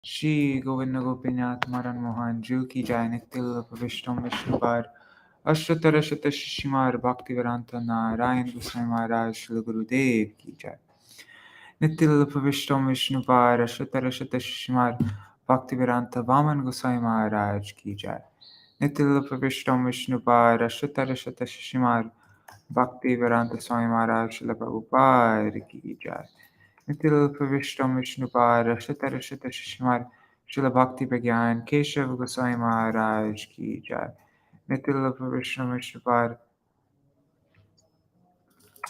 श्री गोविंद गोपीनाथ मदन मोहन जू की जय। नित्य विष्णु विष्णुपाद अष्टोत्तर शत शिशिमार भक्ति वेदांत नारायण गोस्वामी महाराज श्री गुरुदेव की जय। नित्य विष्णु विष्णुपाद अष्टोत्तर शत शिशिमार भक्ति वेदांत वामन गोस्वामी महाराज की जय। नित्य विष्णु विष्णुपाद अष्टोत्तर शत शिशिमार भक्ति वेदांत स्वामी महाराज श्री प्रभुपाद की जय। नित्य विष्णु विष्णुपाद अष्टोत्तर शत शिशिमार श्रील भक्ति विज्ञान केशव गोस्वामी महाराज की जय। नित्य विष्णु विष्णुपाद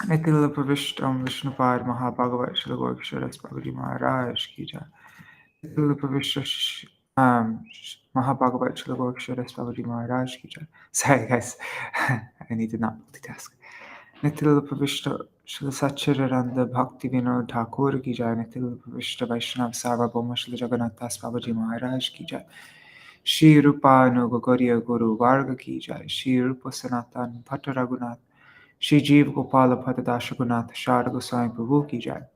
नित्य विष्णु विष्णुपाद महाभागवत श्री गोविंद जी महाराज की जय। नित्य विष्णु महाभागवत श्री गोविंद जी महाराज की जय. Sorry guys, I need to not multitask. नित्य विष्णु श्री सच्चिदानंद भक्ति विनोद ठाकुर की जय। नित्य विष्णु वैष्णव सार्वभौम श्री जगन्नाथ दास बाबा जी महाराज की जय। श्री रूपानुग गौरीय गुरु वर्ग की जय। श्री रूप सनातन भट्ट रघुनाथ श्री जीव गोपाल भट्टदास रघुनाथ शारद गोस्वामी प्रभु की जय।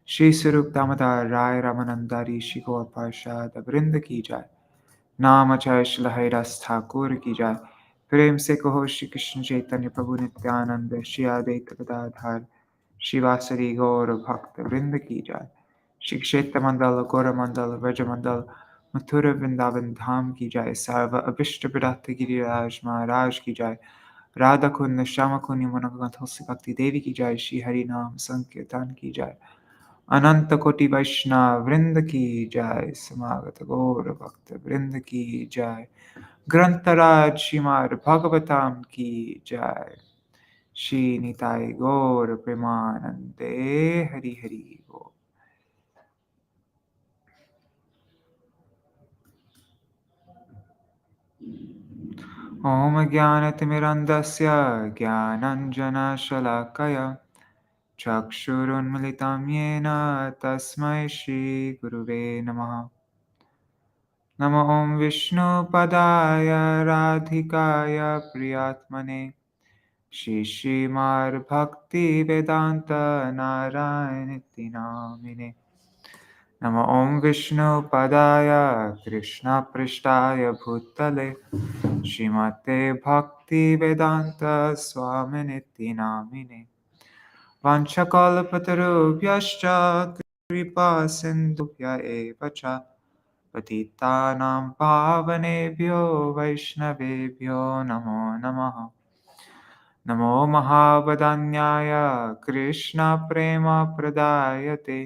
श्री स्वरूप दामोदर राय रामानंदारी श्री गौर पार्षद वृंद की जय। नाम जय श्री हरिदास ठाकुर की जय। प्रेम से कहो श्री कृष्ण चैतन्य प्रभु नित्यानंद श्री अद्वैत गदाधर शिवासरी गौर भक्त वृंद की जय। श्री क्षेत्र मंडल गौर मंडल व्रज मंडल मथुरा वृंदावन धाम की जय। सर्व अभिष्ट विदात गिरिराज महाराज की जय। राधा कुंद श्याम कुंज मनोगत तुलसी भक्ति देवी की जय। श्री हरि नाम संकीर्तन की जय। अनंत कोटि वैष्णव वृंद की जय। समागत गौर भक्त वृंद की जय। ग्रंथराज श्रीमद् भागवतम की जय। श्री निताय गौर प्रेमानंदे हरि हरि बोल। ओम ज्ञानतिमिरन्धस्य ज्ञानाञ्जनशलाकया चक्षुरुन्मिलितं येन तस्मै श्रीगुरुवे नमः। नमो ॐ विष्णुपदाय राधिकाय प्रियात्मने श्रीमद्भक्तिवेदान्त नारायणीति नामिने। नमो ॐ विष्णुपदाय कृष्णपृष्ठाय भूतले श्रीमते भक्तिवेदान्त स्वामिनिति नामिने। वाञ्छकल्पतरुभ्यश्च कृपा सिन्धुभ्य एव च पतितानां पावनेभ्यो वैष्णवेभ्यो नमो नमः। नमो महावदन्याय कृष्णप्रेमप्रदायते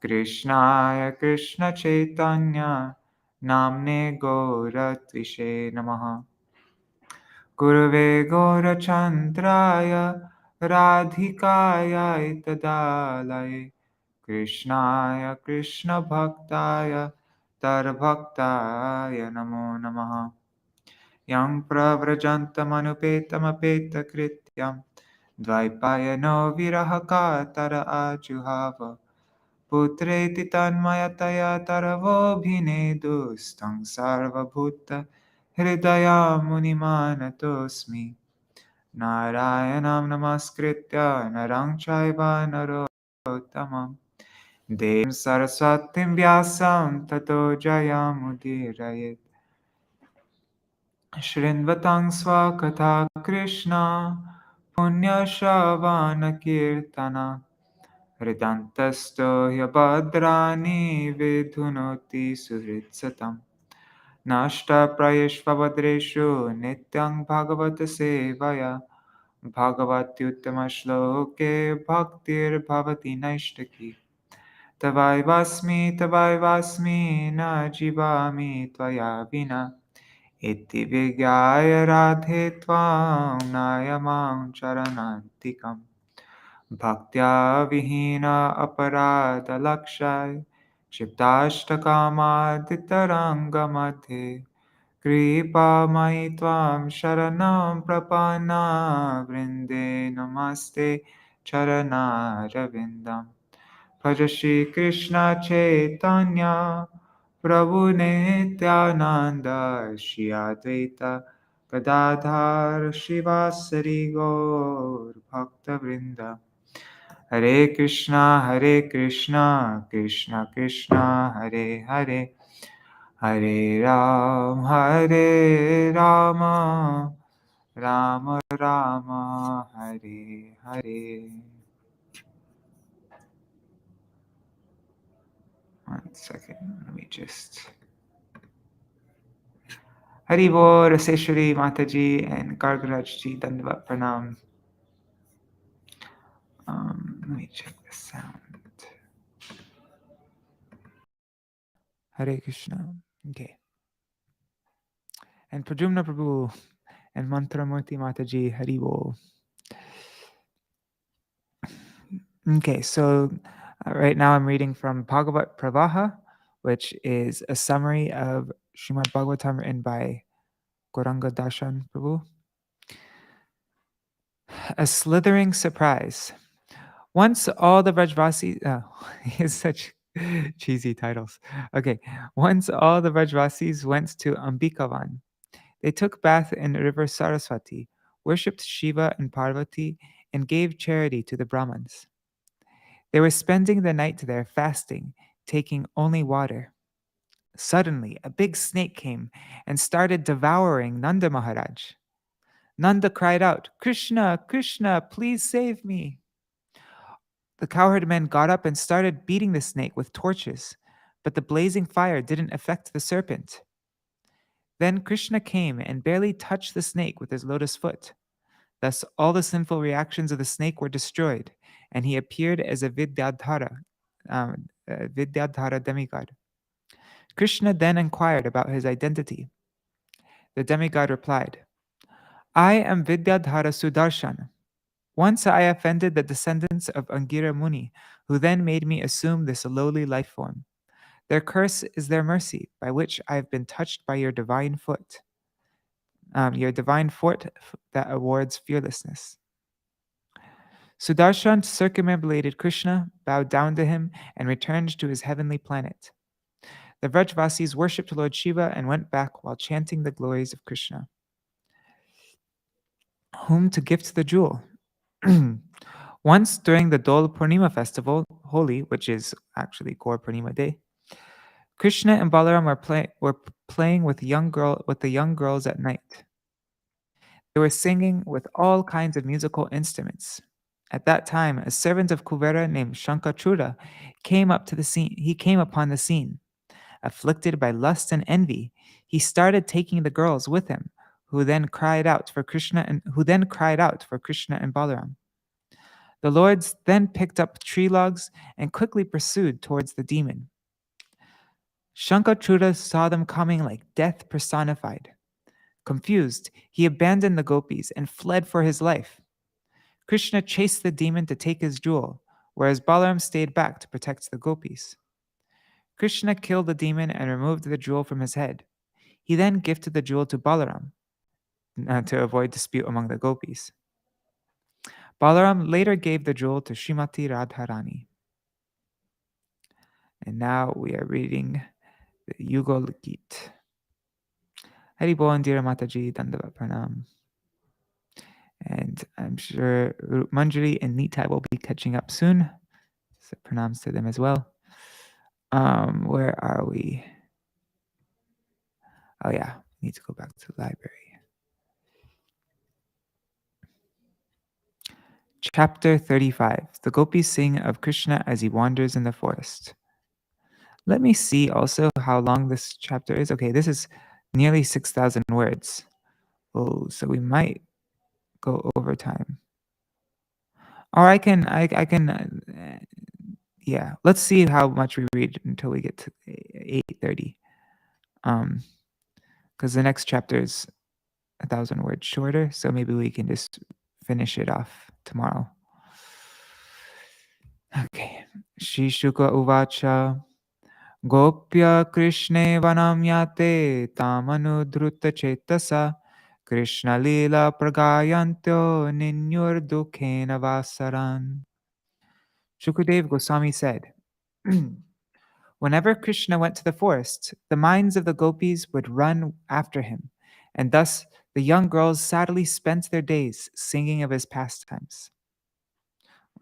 कृष्णाय कृष्णचैतन्य नाम्ने गौरत्विषे नमः। गुरवे गौरचन्द्राय राधिकायै तदालये कृष्णाय कृष्णभक्ताय तद्भक्ताय नमो नमः। यं प्रव्रजन्तमनुपेतमपेतकृत्यं द्वैपायनो विरहकातर आजुहाव पुत्रेति तन्मयतया तरवोऽभिनेदुस्तं सर्वभूत हृदयामुनिमानतोऽस्मि। नारायणं नमस्कृत्य नरं चैव नरोत्तमं देवीं सरस्वतीं व्यासं ततो जयमुदीरयेत्। शृण्वतां स्वकथा कृष्ण पुण्यश्रवणकीर्तना हृदन्तस्थो ह्यभद्राणि विधुनोति सुहृत्सतम्। नष्टप्रयेष्वभद्रेषु नित्यं भगवत सेवया भगवत्युत्तमश्लोके भक्तिर्भवति नैष्टिकी। तवैवास्मि न जीवामि त्वया विना इति विज्ञाय राधे त्वां नायमां चरणान्तिकम्। भक्त्या विहीन अपराधलक्षाय क्षिप्ताष्टकामादितरङ्गमध्ये कृपामयि त्वां शरणं प्रपन्ना वृन्दे नमस्ते चरणारविन्दम्। भज श्रीकृष्ण चैतन्य प्रभु नित्यानन्द श्री अद्वैत गदाधर शिवासरि गौर भक्तवृन्द। Hare Krishna, Krishna Krishna, Hare Hare, Hare Rama, Rama Rama, Hare Hare. One second, let me just... Haribo, Raseshwari Mataji and Gargarajji, Dandavat Pranam. Let me check the sound. Hare Krishna. Okay. And Prajumna Prabhu and Mantramurti Mataji, Haribo. Okay, so right now I'm reading from Bhagavat Pravaha, which is a summary of Śrīmad-Bhāgavatam written by Gauranga Darshan Prabhu. A slithering surprise. Once all the Vrajvasis... he has such cheesy titles. Okay. Once all the Vrajvasis went to Ambikavan. They took bath in the river Saraswati, worshipped Shiva and Parvati, and gave charity to the Brahmins. They were spending the night there fasting, taking only water. Suddenly, a big snake came and started devouring Nanda Maharaj. Nanda cried out, "Krishna, Krishna, please save me." The cowherd men got up and started beating the snake with torches, but the blazing fire didn't affect the serpent. Then Krishna came and barely touched the snake with his lotus foot. Thus, all the sinful reactions of the snake were destroyed, and he appeared as a Vidyadhara demigod. Krishna then inquired about his identity. The demigod replied, "I am Vidyadhara Sudarshan. Once I offended the descendants of Angira Muni, who then made me assume this lowly life form. Their curse is their mercy, by which I have been touched by your divine foot. Your divine foot that awards fearlessness." Sudarshan circumambulated Krishna, bowed down to him, and returned to his heavenly planet. The Vrajvasis worshipped Lord Shiva and went back while chanting the glories of Krishna. Whom to gift the jewel? Once during the Dol Purnima festival, Holi, which is actually Gaur Purnima day, Krishna and Balaram were playing with the young girls at night. They were singing with all kinds of musical instruments. At that time, a servant of Kuvera named Shankachura came upon the scene. Afflicted by lust and envy, he started taking the girls with him, who then cried out for Krishna and Balaram. The lords then picked up tree logs and quickly pursued towards the demon. Shankachura saw them coming like death personified. Confused, he abandoned the gopis and fled for his life. Krishna chased the demon to take his jewel, whereas Balaram stayed back to protect the gopis. Krishna killed the demon and removed the jewel from his head. He then gifted the jewel to Balaram to avoid dispute among the gopis. Balaram later gave the jewel to Srimati Radharani. And now we are reading the Yugala-gīta. Hari Bol, Indira Mataji, Dandavat Pranam. And I'm sure Manjari and Nitai will be catching up soon. So pranams to them as well. Where are we? Oh yeah, need to go back to the library. Chapter 35. The Gopis sing of Krishna as he wanders in the forest. Let me see also how long this chapter is. Okay, this is nearly 6,000 words. Oh, so we might go over time. Or I can, yeah. Let's see how much we read until we get to 8:30. Because the next chapter is 1,000 words shorter, so maybe we can just finish it off tomorrow. Okay. Shri Shuka Uvacha Gopya Krishne Vanam Yate Tamanudruta Chetasa Krishna Lila Pragayanto Ninyur Dukhena Vasaran. Shukadev Goswami said, whenever Krishna went to the forest, the minds of the gopis would run after him, and thus the young girls sadly spent their days singing of his pastimes.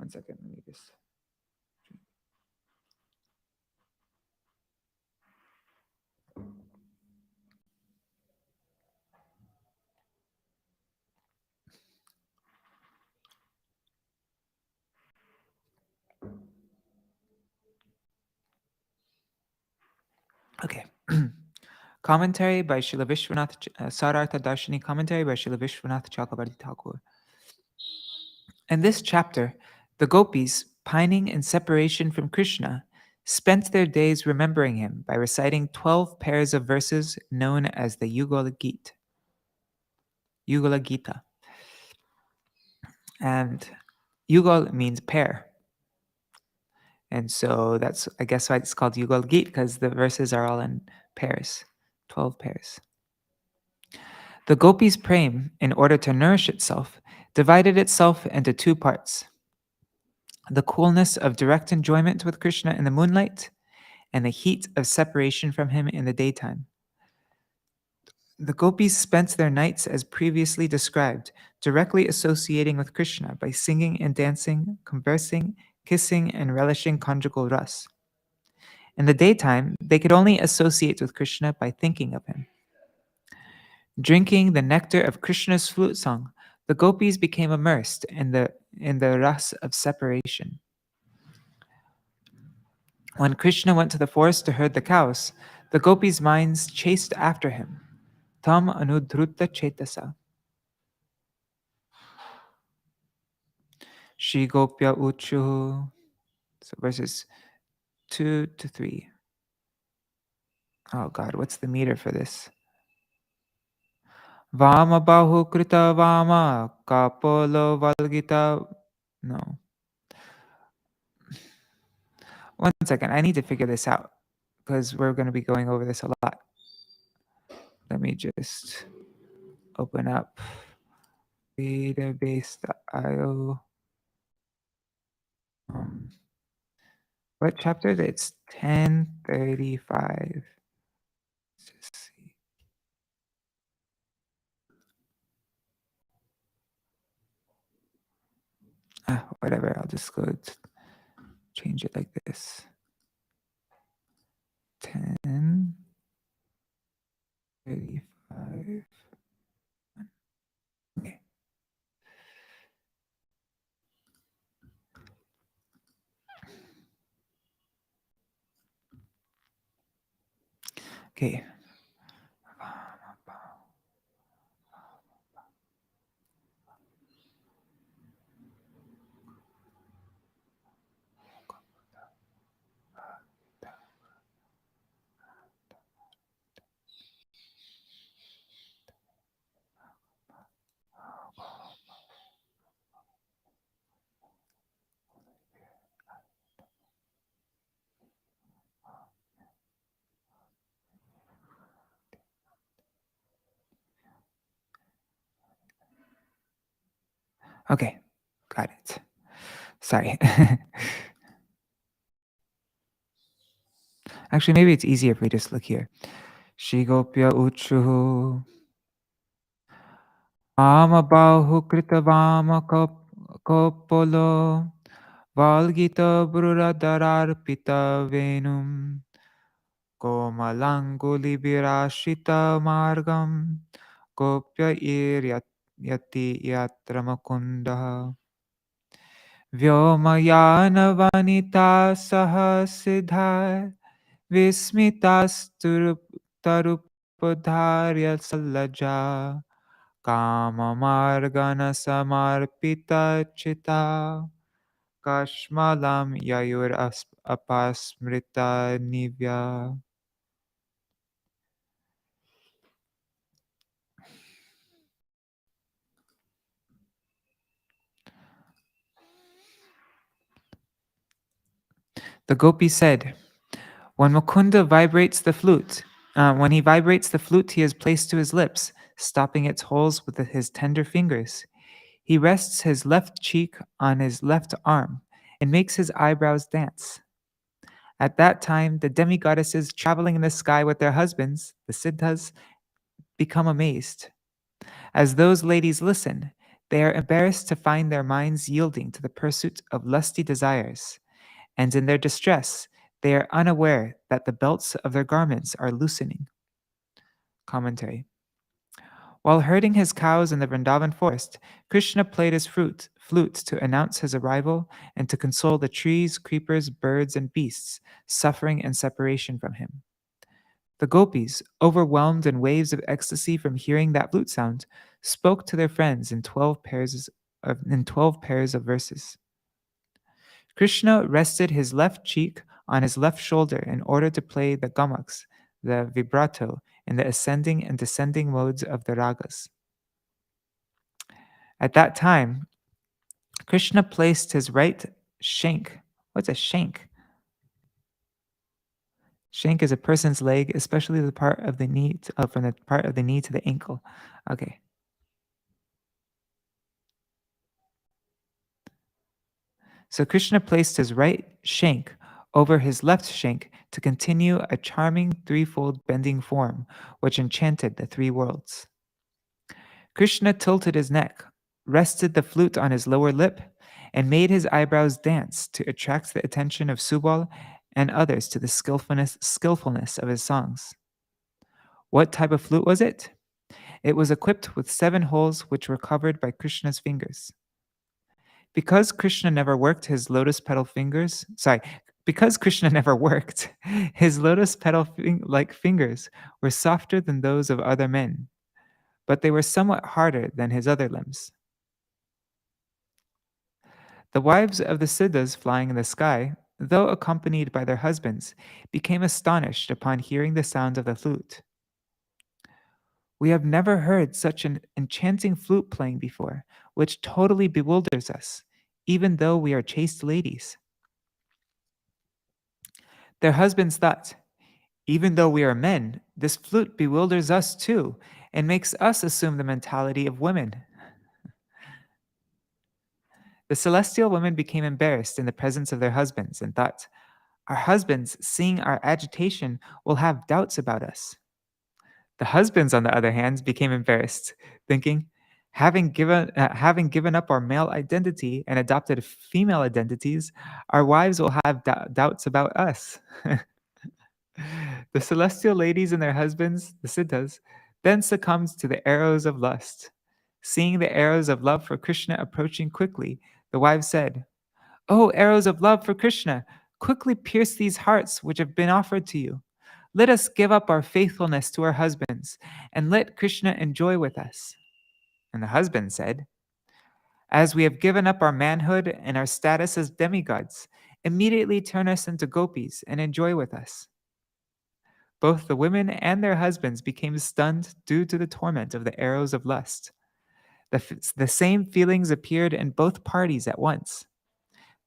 1 second, let me just. Okay. Commentary by Śrīla Viśvanātha, Sārārtha-darśinī commentary by Śrīla Viśvanātha Cakravartī Ṭhākura. In this chapter, the Gopīs, pining in separation from Kṛṣṇa, spent their days remembering him by reciting 12 pairs of verses known as the Yugala-gīta. Yugala-gīta. And Yugal means pair. And so that's, I guess, why it's called Yugala-gīta, because the verses are all in pairs, 12 pairs. The Gopis' prem, in order to nourish itself, divided itself into two parts: the coolness of direct enjoyment with Kṛṣṇa in the moonlight, and the heat of separation from him in the daytime. The Gopis spent their nights as previously described, directly associating with Kṛṣṇa by singing and dancing, conversing, kissing, and relishing conjugal ras. In the daytime, they could only associate with Kṛṣṇa by thinking of him. Drinking the nectar of Kṛṣṇa's flute song, the Gopis became immersed in the ras of separation. When Kṛṣṇa went to the forest to herd the cows, the Gopis' minds chased after him. Tam anudhrutta chetasa. Shri Gopya Uchuhu. So verses 2 to 3. Oh God, what's the meter for this? Vama bahu krita vama kapolo valgita. No. 1 second, I need to figure this out because we're going to be going over this a lot. Let me just open up database.io. What chapter? It's 1035. Let's just see. Whatever, I'll just go change it like this. 1035. Okay. Okay. Okay, got it. Sorry. Actually, maybe it's easier if we just look here. Shigopya uchuhu. Amabahu kritavama kopolo. Valgita bruradhararpita venum. Komalanguli virashita margam. Gopya iryati yatramakunda. Vyomayana vanita sahasiddhar. Vismitasturupadharya sallaja. Kama margana samarpita chita. Kashmalam yayur apasmrita nivya. The gopi said, when Mukunda vibrates the flute, when he vibrates the flute he has placed to his lips, stopping its holes with his tender fingers. He rests his left cheek on his left arm and makes his eyebrows dance. At that time, the demigoddesses traveling in the sky with their husbands, the siddhas, become amazed. As those ladies listen, They are embarrassed to find their minds yielding to the pursuit of lusty desires, and in their distress, they are unaware that the belts of their garments are loosening. Commentary. While herding his cows in the Vrindavan forest, Kṛṣṇa played his flute to announce his arrival and to console the trees, creepers, birds, and beasts suffering in separation from him. The gopis, overwhelmed in waves of ecstasy from hearing that flute sound, spoke to their friends in 12 pairs of verses. Kṛṣṇa rested his left cheek on his left shoulder in order to play the gamaks, the vibrato, in the ascending and descending modes of the ragas. At that time, Kṛṣṇa placed his right shank. What's a shank? Shank is a person's leg, especially the part of the knee, from the part of the knee to the ankle. Okay. So Kṛṣṇa placed his right shank over his left shank to continue a charming threefold bending form, which enchanted the three worlds. Kṛṣṇa tilted his neck, rested the flute on his lower lip, and made his eyebrows dance to attract the attention of Subal and others to the skillfulness of his songs. What type of flute was it? It was equipped with 7 holes which were covered by Kṛṣṇa's fingers. Because Kṛṣṇa never worked, his lotus petal like fingers were softer than those of other men, but they were somewhat harder than his other limbs. The wives of the Siddhas flying in the sky, though accompanied by their husbands, became astonished upon hearing the sound of the flute. We have never heard such an enchanting flute playing before, which totally bewilders us, even though we are chaste ladies. Their husbands thought, even though we are men, this flute bewilders us too, and makes us assume the mentality of women. The celestial women became embarrassed in the presence of their husbands and thought, our husbands, seeing our agitation, will have doubts about us. The husbands, on the other hand, became embarrassed, thinking, having given up our male identity and adopted female identities, our wives will have doubts about us. The celestial ladies and their husbands, the Siddhas, then succumbed to the arrows of lust. Seeing the arrows of love for Kṛṣṇa approaching quickly, the wives said, "O arrows of love for Kṛṣṇa, quickly pierce these hearts which have been offered to you. Let us give up our faithfulness to our husbands, and let Kṛṣṇa enjoy with us." And the husband said, "As we have given up our manhood and our status as demigods, immediately turn us into gopis and enjoy with us." Both the women and their husbands became stunned due to the torment of the arrows of lust. The same feelings appeared in both parties at once.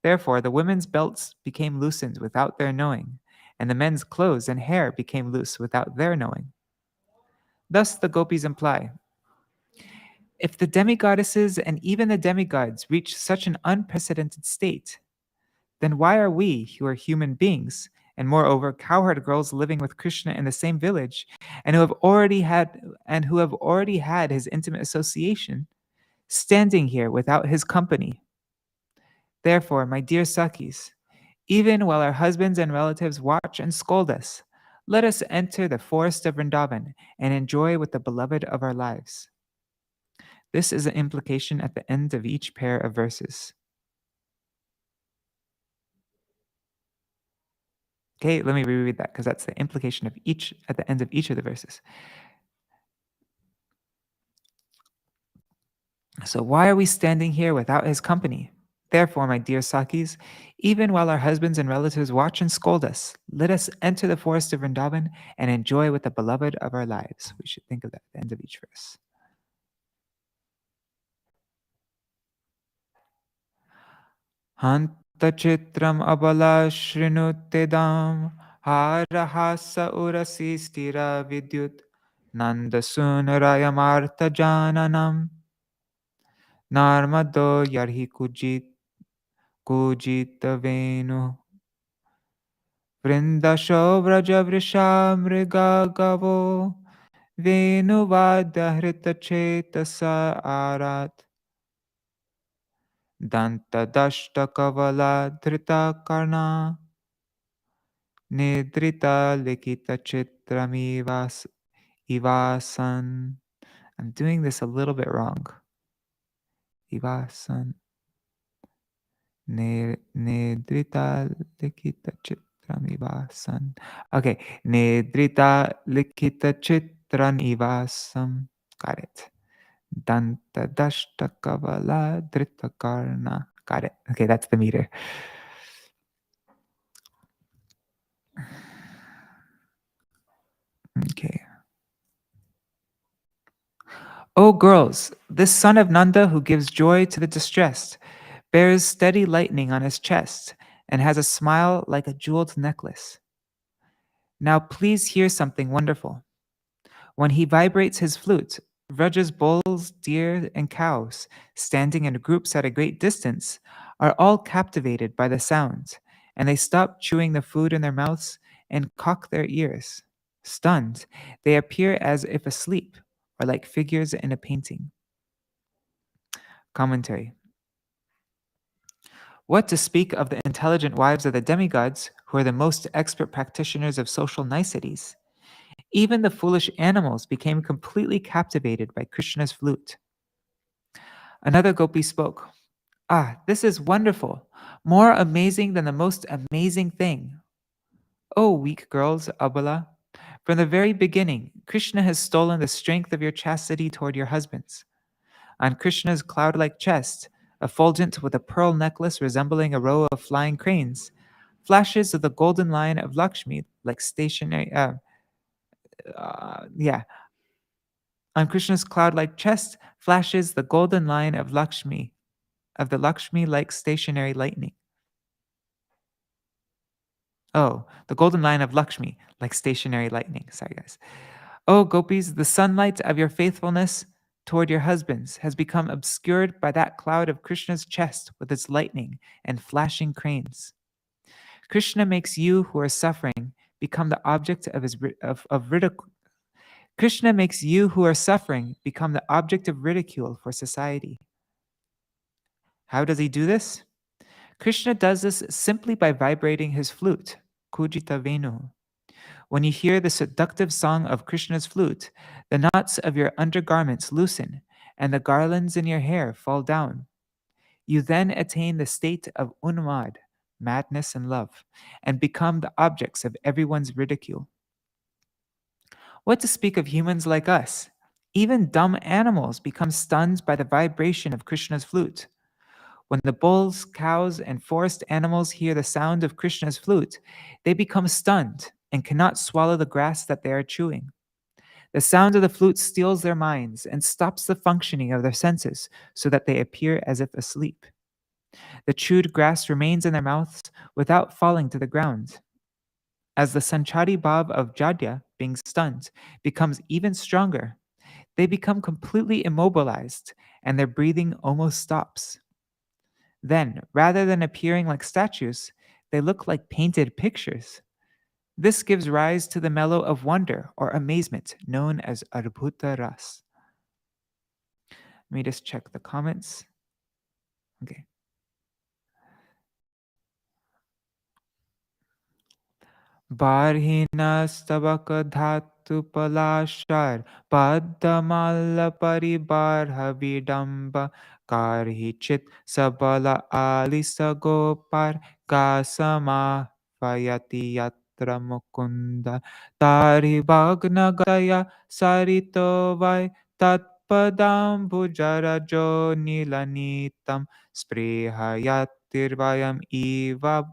Therefore, the women's belts became loosened without their knowing, and the men's clothes and hair became loose without their knowing. Thus the gopis imply, if the demigoddesses and even the demigods reach such an unprecedented state, then why are we, who are human beings, and moreover cowherd girls living with Kṛṣṇa in the same village, and who have already had his intimate association, standing here without his company? Therefore, my dear Sakis, even while our husbands and relatives watch and scold us, let us enter the forest of Vrindavan and enjoy with the beloved of our lives. This is an implication at the end of each pair of verses. Okay, let me reread that because that's the implication of each at the end of each of the verses. So why are we standing here without his company? Therefore, my dear Sakis, even while our husbands and relatives watch and scold us, let us enter the forest of Vrindavan and enjoy with the beloved of our lives. We should think of that at the end of each verse. Hanta chitram abala shrinutedam harahasa urasi stira vidyut nandasunarayamartha jananam narmado yarhi kujita venu vrindasho vraja vrisha mriga gavo venu vadya hrita chetasa arat Danta dashta kavala drita karna nidrita likita chitramivas ivasan. I'm doing this a little bit wrong. Ivasan. Nidrita likita chitramivasan. Okay. Nidrita likita chitranivasam. Got it. Danta dashta kavala drita karna. Got it. Okay, that's the meter. Okay. O girls, this son of Nanda who gives joy to the distressed bears steady lightning on his chest and has a smile like a jeweled necklace. Now please hear something wonderful. When he vibrates his flute, Vraja's bulls, deer, and cows, standing in groups at a great distance, are all captivated by the sound, and they stop chewing the food in their mouths and cock their ears. Stunned, they appear as if asleep, or like figures in a painting. Commentary. What to speak of the intelligent wives of the demigods, who are the most expert practitioners of social niceties? Even the foolish animals became completely captivated by Krishna's flute. Another gopi spoke, "Ah, this is wonderful, more amazing than the most amazing thing. Oh, weak girls, Abala, from the very beginning, Krishna has stolen the strength of your chastity toward your husbands. On Krishna's cloud-like chest, effulgent with a pearl necklace resembling a row of flying cranes, flashes of the golden line of Lakshmi like stationary. On Krishna's cloud-like chest flashes the golden line of the Lakshmi like stationary lightning. Oh, the golden line of Lakshmi like stationary lightning. Sorry, guys. Oh, gopis, the sunlight of your faithfulness toward your husbands has become obscured by that cloud of Krishna's chest with its lightning and flashing cranes. Krishna makes you who are suffering become the object of ridicule. Krishna makes you who are suffering become the object of ridicule for society. How does he do this? Krishna does this simply by vibrating his flute, Kujita Venu. When you hear the seductive song of Krishna's flute, the knots of your undergarments loosen and the garlands in your hair fall down. You then attain the state of unmad, madness and love, and become the objects of everyone's ridicule. What to speak of humans like us? Even dumb animals become stunned by the vibration of Krishna's flute. When the bulls, cows, and forest animals hear the sound of Krishna's flute, they become stunned and cannot swallow the grass that they are chewing. The sound of the flute steals their minds and stops the functioning of their senses so that they appear as if asleep. The chewed grass remains in their mouths without falling to the ground. As the Sanchari Bhav of Jadya, being stunned, becomes even stronger, they become completely immobilized and their breathing almost stops. Then, rather than appearing like statues, they look like painted pictures. This gives rise to the mellow of wonder or amazement known as Adbhuta Ras. Let me just check the comments. Okay. Barhina stabaka dhatu palashar padamala paribarha vidamba karhichit sabala alisa gopar kasama vayati yatra mukunda tari bhagna gaya sarito vai tatpadam bujarajo nilanitam sprehayatirvayam eva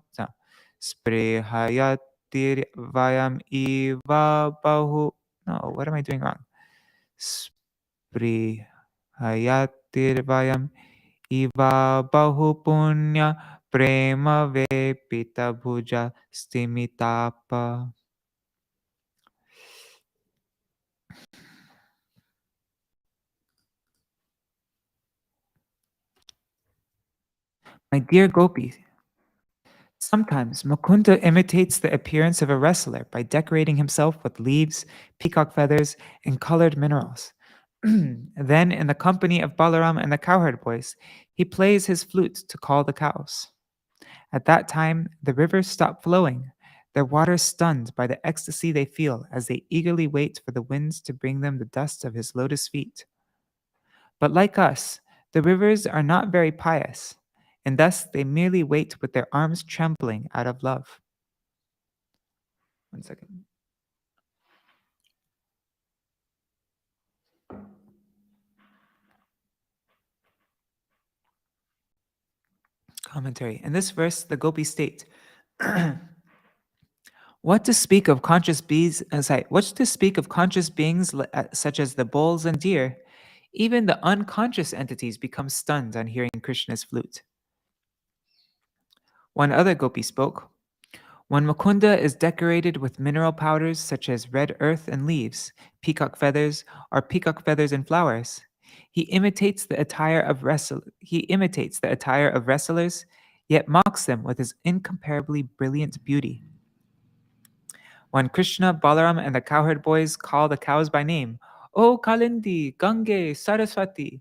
sprehayat Vayam Eva Bahu. No, what am I doing wrong? Spri Hayatir Vayam Eva Bahu Punya Prema Vepita Bhuja Stimitapa. My dear Gopi, sometimes Mukunda imitates the appearance of a wrestler by decorating himself with leaves, peacock feathers, and colored minerals. Then, in the company of Balaram and the cowherd boys, he plays his flute to call the cows. At that time, the rivers stop flowing, their waters stunned by the ecstasy they feel as they eagerly wait for the winds to bring them the dust of his lotus feet. But like us, the rivers are not very pious, and thus they merely wait with their arms trembling out of love. One second. Commentary. In this verse, the Gopis state, what to speak of conscious beings, such as the bulls and deer, even the unconscious entities become stunned on hearing Krishna's flute. One other Gopi spoke, when Mukunda is decorated with mineral powders such as red earth and leaves, peacock feathers, or peacock feathers and flowers, he imitates the attire of wrestlers, yet mocks them with his incomparably brilliant beauty. When Krishna, Balaram, and the cowherd boys call the cows by name, O Kalindi, Gange, Saraswati,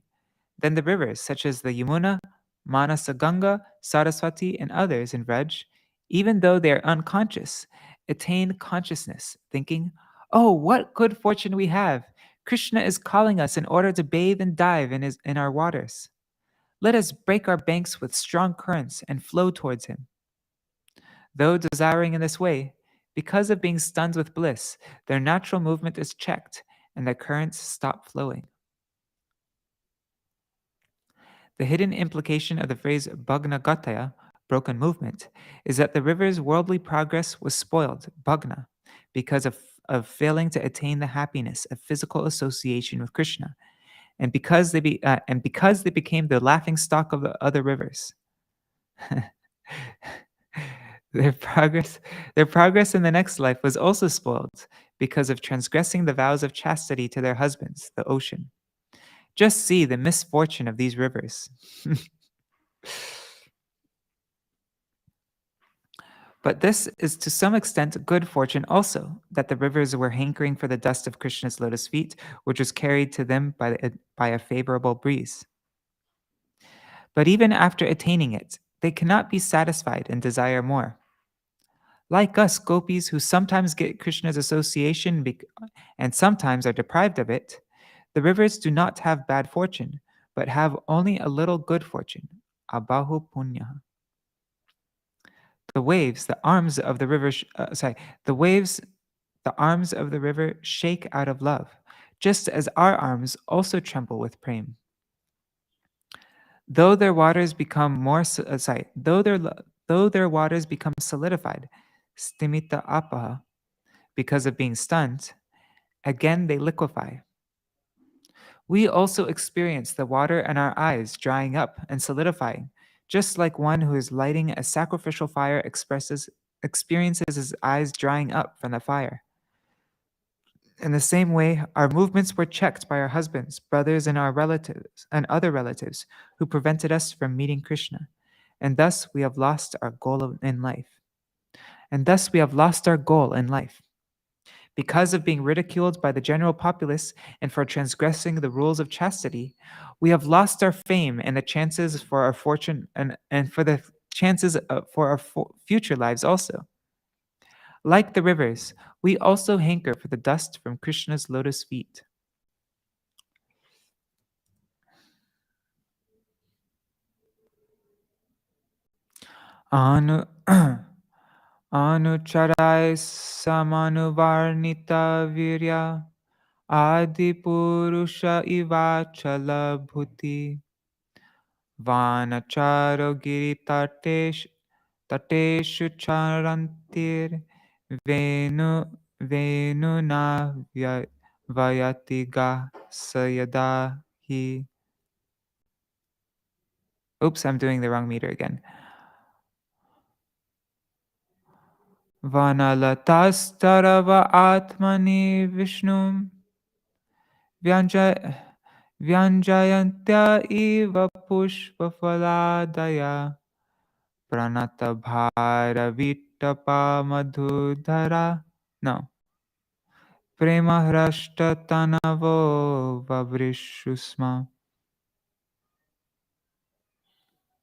then the rivers such as the Yamuna, Manasaganga, Saraswati, and others in Vraj, even though they are unconscious, attain consciousness, thinking, oh, what good fortune we have! Krishna is calling us in order to bathe and dive in our waters. Let us break our banks with strong currents and flow towards him. Though desiring in this way, because of being stunned with bliss, their natural movement is checked and the currents stop flowing. The hidden implication of the phrase Bhagna-gataya, broken movement, is that the river's worldly progress was spoiled, Bhagna, because of failing to attain the happiness of physical association with Krishna, and because they became the laughing stock of the other rivers. Their progress in the next life was also spoiled because of transgressing the vows of chastity to their husbands, the ocean. Just see the misfortune of these rivers. But this is to some extent good fortune also, that the rivers were hankering for the dust of Krishna's lotus feet, which was carried to them by a favorable breeze. But even after attaining it, they cannot be satisfied and desire more. Like us gopis who sometimes get Krishna's association and sometimes are deprived of it, the rivers do not have bad fortune, but have only a little good fortune, abahu punya. The waves, the arms of the river, the arms of the river shake out of love, just as our arms also tremble with prem. Though their waters become though their waters become solidified, stimita apaha, because of being stunned, again they liquefy. We also experience the water in our eyes drying up and solidifying, just like one who is lighting a sacrificial fire experiences his eyes drying up from the fire. In the same way, our movements were checked by our husbands, brothers, and our relatives and other relatives who prevented us from meeting Krishna. And thus we have lost our goal in life. Because of being ridiculed by the general populace and for transgressing the rules of chastity, we have lost our fame and the chances for our fortune and for the chances for our future lives also. Like the rivers, we also hanker for the dust from Krishna's lotus feet. Anu Anucharai samanuvarnita virya adi purusha ivachala bhuti vanacharo giri tateshu charantir venu na vayatiga sayadahi. Oops, I'm doing the wrong meter again. Vanalatastarava atmani vishnum Vyanjayantya iva pushpafaladaya pranata bhara vitapa madhudhara. No. Prema hrashta tanavo vavrishusma.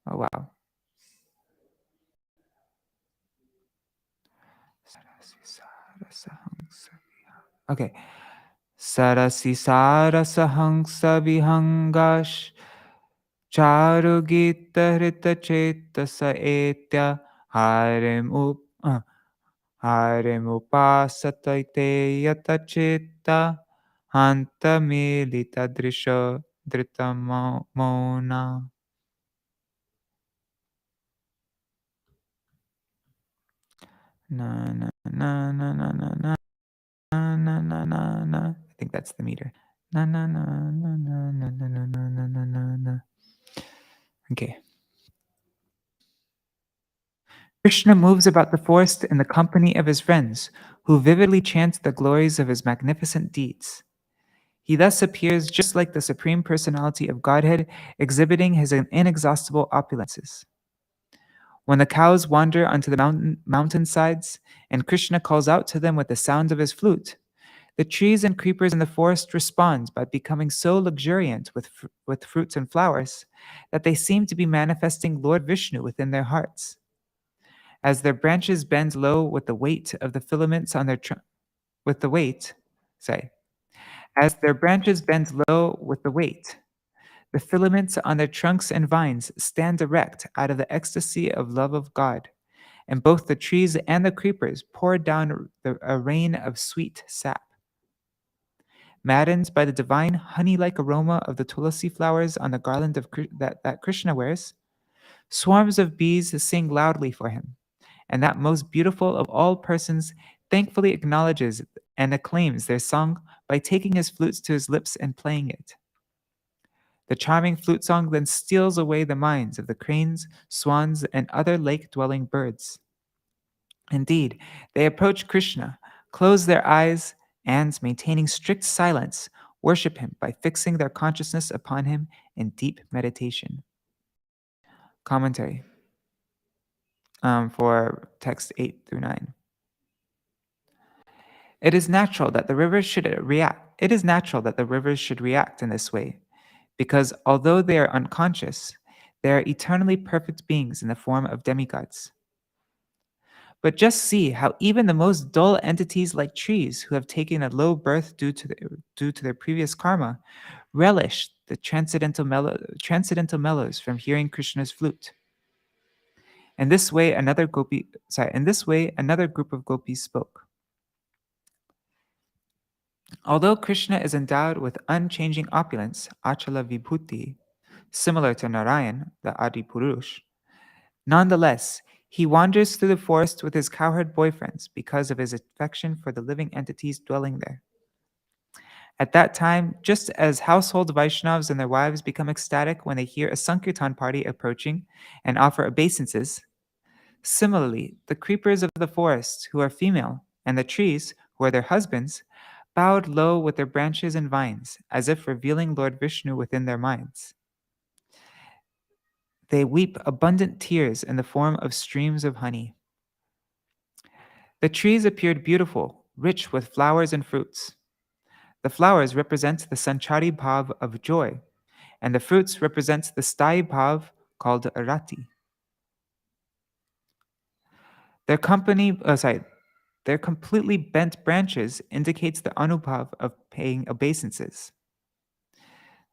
Oh, wow. Okay. Sarasisara sahangsa vihangash charugita hrita cheta sa etya harem upasataite yata cheta hanta milita drisha dritamona. Na na na na na na na na na na na. I think that's the meter. Na na na na na na na na na na na na. Okay. Kṛṣṇa moves about the forest in the company of his friends, who vividly chant the glories of his magnificent deeds. He thus appears just like the Supreme Personality of Godhead, exhibiting his inexhaustible opulences. When the cows wander onto the mountainsides, and Kṛṣṇa calls out to them with the sound of his flute, the trees and creepers in the forest respond by becoming so luxuriant with fruits and flowers that they seem to be manifesting Lord Vishnu within their hearts. As their branches bend low with the weight of the filaments on their as their branches bend low with the weight, the filaments on their trunks and vines stand erect out of the ecstasy of love of God, and both the trees and the creepers pour down a rain of sweet sap. Maddened by the divine honey-like aroma of the tulasi flowers on the garland that Kṛṣṇa wears, swarms of bees sing loudly for him, and that most beautiful of all persons thankfully acknowledges and acclaims their song by taking his flutes to his lips and playing it. The charming flute song then steals away the minds of the cranes, swans, and other lake-dwelling birds. Indeed, they approach Kṛṣṇa, close their eyes, and, maintaining strict silence, worship him by fixing their consciousness upon him in deep meditation. Commentary for text 8 through 9. It is natural that the rivers should react. It is natural that the rivers should react in this way, because although they are unconscious, they are eternally perfect beings in the form of demigods. But just see how even the most dull entities like trees who have taken a low birth due to their previous karma relish the transcendental mellows from hearing Krishna's flute. In this way, another group of gopis spoke. Although Kṛṣṇa is endowed with unchanging opulence, achala vibhuti, similar to Narayan, the Adi Purush, nonetheless, he wanders through the forest with his cowherd boyfriends because of his affection for the living entities dwelling there. At that time, just as household Vaishnavas and their wives become ecstatic when they hear a Sankirtan party approaching and offer obeisances, similarly, the creepers of the forest, who are female, and the trees, who are their husbands, bowed low with their branches and vines, as if revealing Lord Vishnu within their minds. They weep abundant tears in the form of streams of honey. The trees appeared beautiful, rich with flowers and fruits. The flowers represent the Sanchari Bhav of joy, and the fruits represent the Sthayi Bhav called Rati. Their completely bent branches indicates the Anubhav of paying obeisances.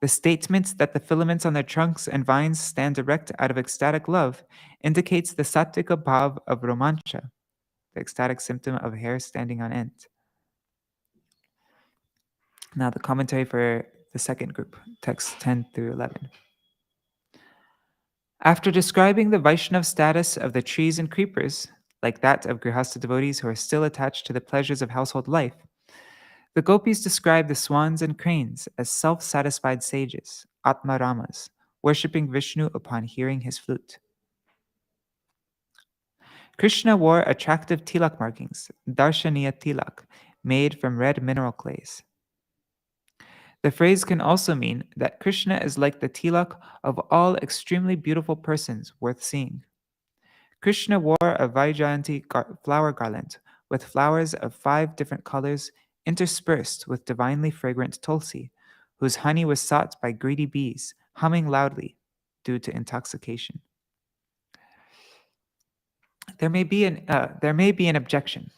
The statement that the filaments on their trunks and vines stand erect out of ecstatic love indicates the Sattvika Bhav of Romancha, the ecstatic symptom of hair standing on end. Now the commentary for the second group, texts 10 through 11. After describing the Vaishnav status of the trees and creepers, like that of Grihastha devotees who are still attached to the pleasures of household life, the Gopis describe the swans and cranes as self-satisfied sages, Atma-ramas, worshipping Vishnu upon hearing his flute. Kṛṣṇa wore attractive tilak markings, darshaniya tilak, made from red mineral clays. The phrase can also mean that Kṛṣṇa is like the tilak of all extremely beautiful persons worth seeing. Kṛṣṇa wore a Vaijayanti flower garland with flowers of 5 different colors interspersed with divinely fragrant tulsi, whose honey was sought by greedy bees, humming loudly due to intoxication. There may be an objection.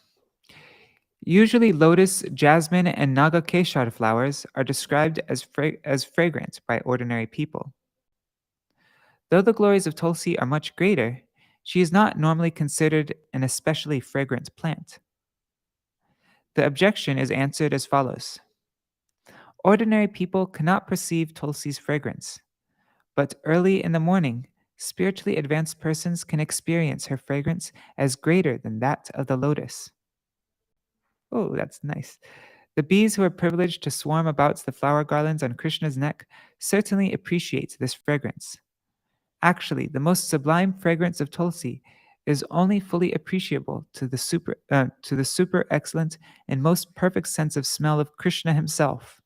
Usually, lotus, jasmine, and nagakeshar flowers are described as fragrant by ordinary people. Though the glories of tulsi are much greater, she is not normally considered an especially fragrant plant. The objection is answered as follows. Ordinary people cannot perceive tulsi's fragrance, but early in the morning, spiritually advanced persons can experience her fragrance as greater than that of the lotus. Oh, that's nice. The bees who are privileged to swarm about the flower garlands on Krishna's neck certainly appreciate this fragrance. Actually, the most sublime fragrance of tulsi is only fully appreciable to the super excellent and most perfect sense of smell of Krishna himself.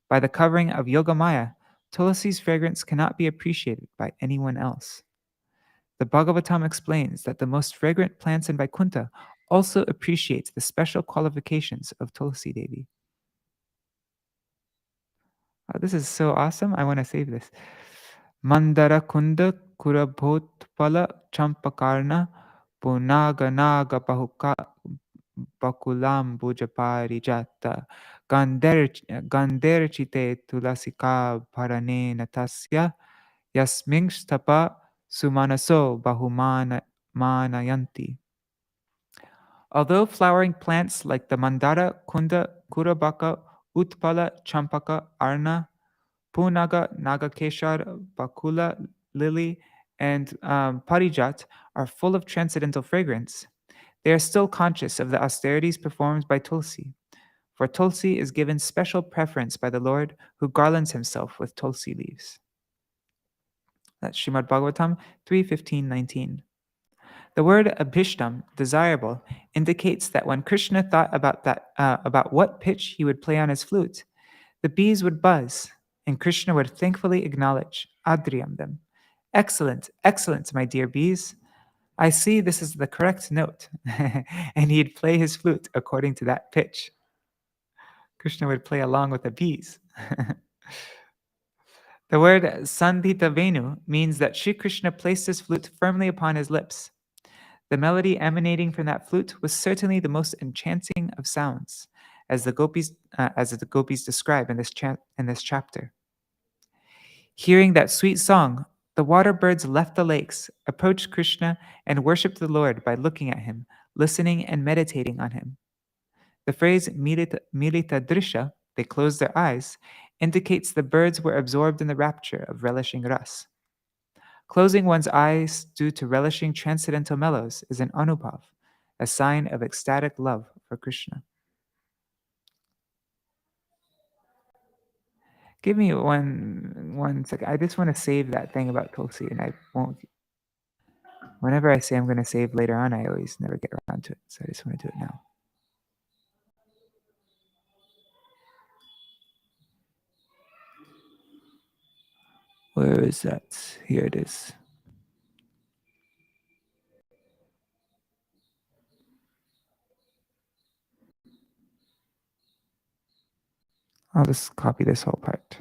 By the covering of Yogamaya, tulsi's fragrance cannot be appreciated by anyone else. The Bhagavatam explains that the most fragrant plants in Vaikuntha also appreciate the special qualifications of Tulsi Devi. Oh, this is so awesome. I want to save this. Mandara kunda kurabhotpala champakarna punaga naga bakulam bujaparijata ganderchite tulasika parane natasya yasmingstapa sumanaso manayanti. Although flowering plants like the mandara, kunda, kurabaka, utpala, champaka, arna, punaga, nagakeshar, bakula, lily, and parijat are full of transcendental fragrance, they are still conscious of the austerities performed by Tulsi, for Tulsi is given special preference by the Lord who garlands himself with Tulsi leaves. That's Śrīmad-Bhāgavatam 3:15-19. The word abhishtam, desirable, indicates that when Krishna thought about what pitch he would play on his flute, the bees would buzz, and Krishna would thankfully acknowledge, adriyam them. Excellent, excellent, my dear bees. I see this is the correct note. And he'd play his flute according to that pitch. Krishna would play along with the bees. The word sandhita venu means that Sri Krishna placed his flute firmly upon his lips. The melody emanating from that flute was certainly the most enchanting of sounds, as the Gopīs describe in this chapter. Hearing that sweet song, the water birds left the lakes, approached Krishna, and worshipped the Lord by looking at him, listening, and meditating on him. The phrase milita drisha, they closed their eyes, indicates the birds were absorbed in the rapture of relishing ras. Closing one's eyes due to relishing transcendental mellows is an anubhav, a sign of ecstatic love for Krishna. Give me one second. I just want to save that thing about Tulsi, and I won't. Whenever I say I'm going to save later on, I always never get around to it, so I just want to do it now. Where is that? Here it is. I'll just copy this whole part.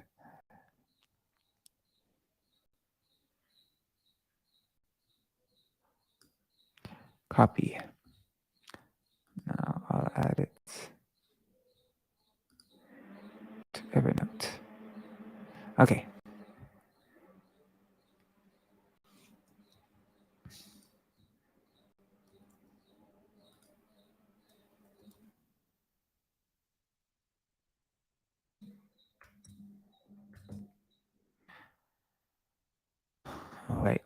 Copy. Now I'll add it to Evernote. Okay. Wait.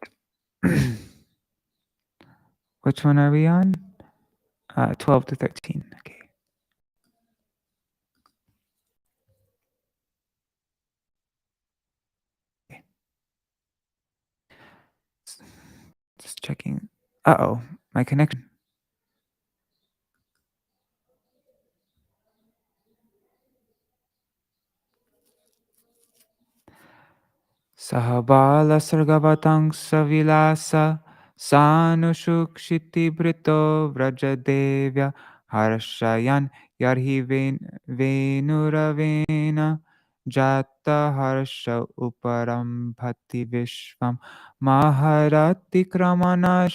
Which one are we on? 12 to 13. Okay. Just checking. Uh-oh, my connection. Sahabala sargavatang savilasa sanushukshiti brito vrajadevya harshayan yarhi venuravena jata harsha uparam bhati vishvam maharati kramana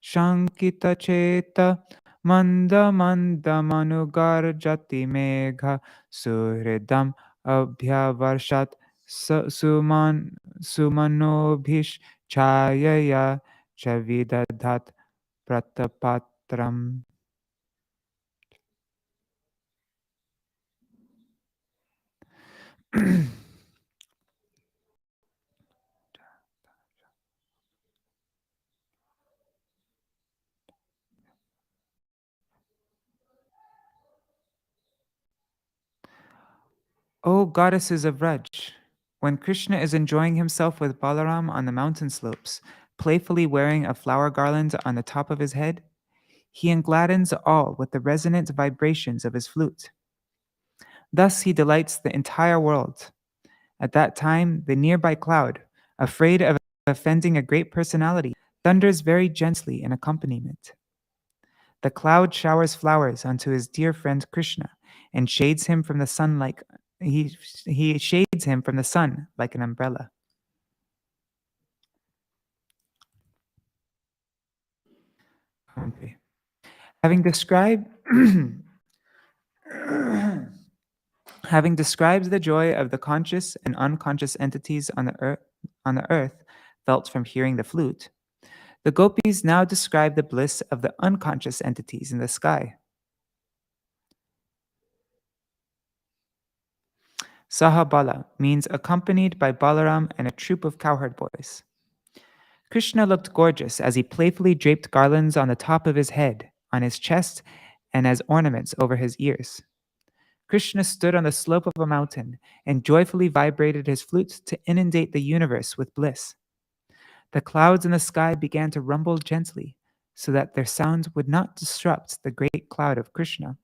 shankita cheta manda manda manugar jati megha suhridam abhyavarshat sumanobhish chayaya chavidadhat pratapatram. O goddesses of Raj, when Krishna is enjoying himself with Balaram on the mountain slopes, playfully wearing a flower garland on the top of his head, he enggladdens all with the resonant vibrations of his flute. Thus he delights the entire world. At that time, the nearby cloud, afraid of offending a great personality, thunders very gently in accompaniment. The cloud showers flowers onto his dear friend Krishna and shades him from the sun like he shades him from the sun like an umbrella. Okay. Having described having described the joy of the conscious and unconscious entities on the earth felt from hearing the flute, the gopis now describe the bliss of the unconscious entities in the sky. Sahabala means accompanied by Balaram and a troop of cowherd boys. Krishna looked gorgeous as he playfully draped garlands on the top of his head, on his chest, and as ornaments over his ears. Krishna stood on the slope of a mountain and joyfully vibrated his flute to inundate the universe with bliss. The clouds in the sky began to rumble gently so that their sound would not disrupt the great cloud of Krishna.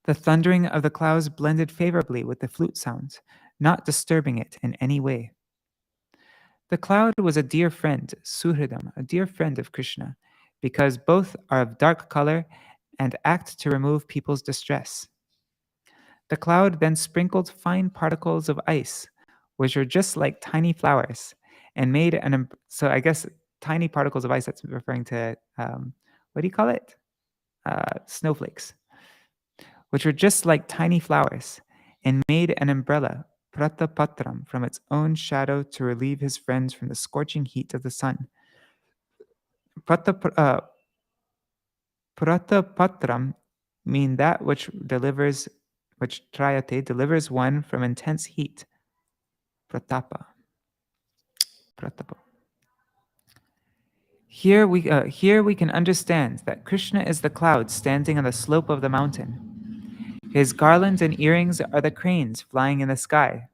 The thundering of the clouds blended favorably with the flute sounds, not disturbing it in any way. The cloud was a dear friend, Suhridam, a dear friend of Krishna, because both are of dark color and act to remove people's distress. The cloud then sprinkled fine particles of ice, which are just like tiny flowers, and made so I guess tiny particles of ice, that's referring to, what do you call it? Snowflakes, which were just like tiny flowers, and made an umbrella, pratapatram, from its own shadow to relieve his friends from the scorching heat of the sun. Pratapatram mean that which Trayate delivers one from intense heat. Pratapa. Pratapa. Here we can understand that Krishna is the cloud standing on the slope of the mountain. His garlands and earrings are the cranes flying in the sky.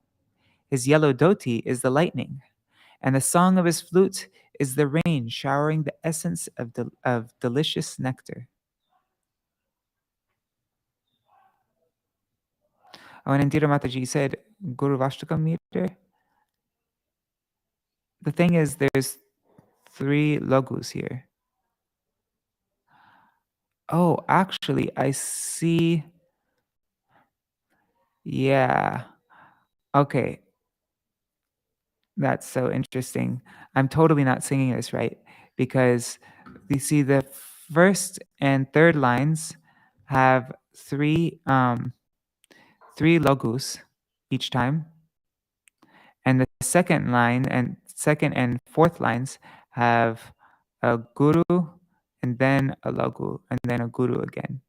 His yellow dhoti is the lightning, and the song of his flute is the rain showering the essence of delicious nectar. Oh, and Indira Mataji said, Guru Vashtakam meter. The thing is, there's 3 logos here. Oh, actually, I see. Yeah. Okay. That's so interesting. I'm totally not singing this right because you see the first and third lines have 3 logos each time, and the second and fourth lines have a guru and then a logo and then a guru again.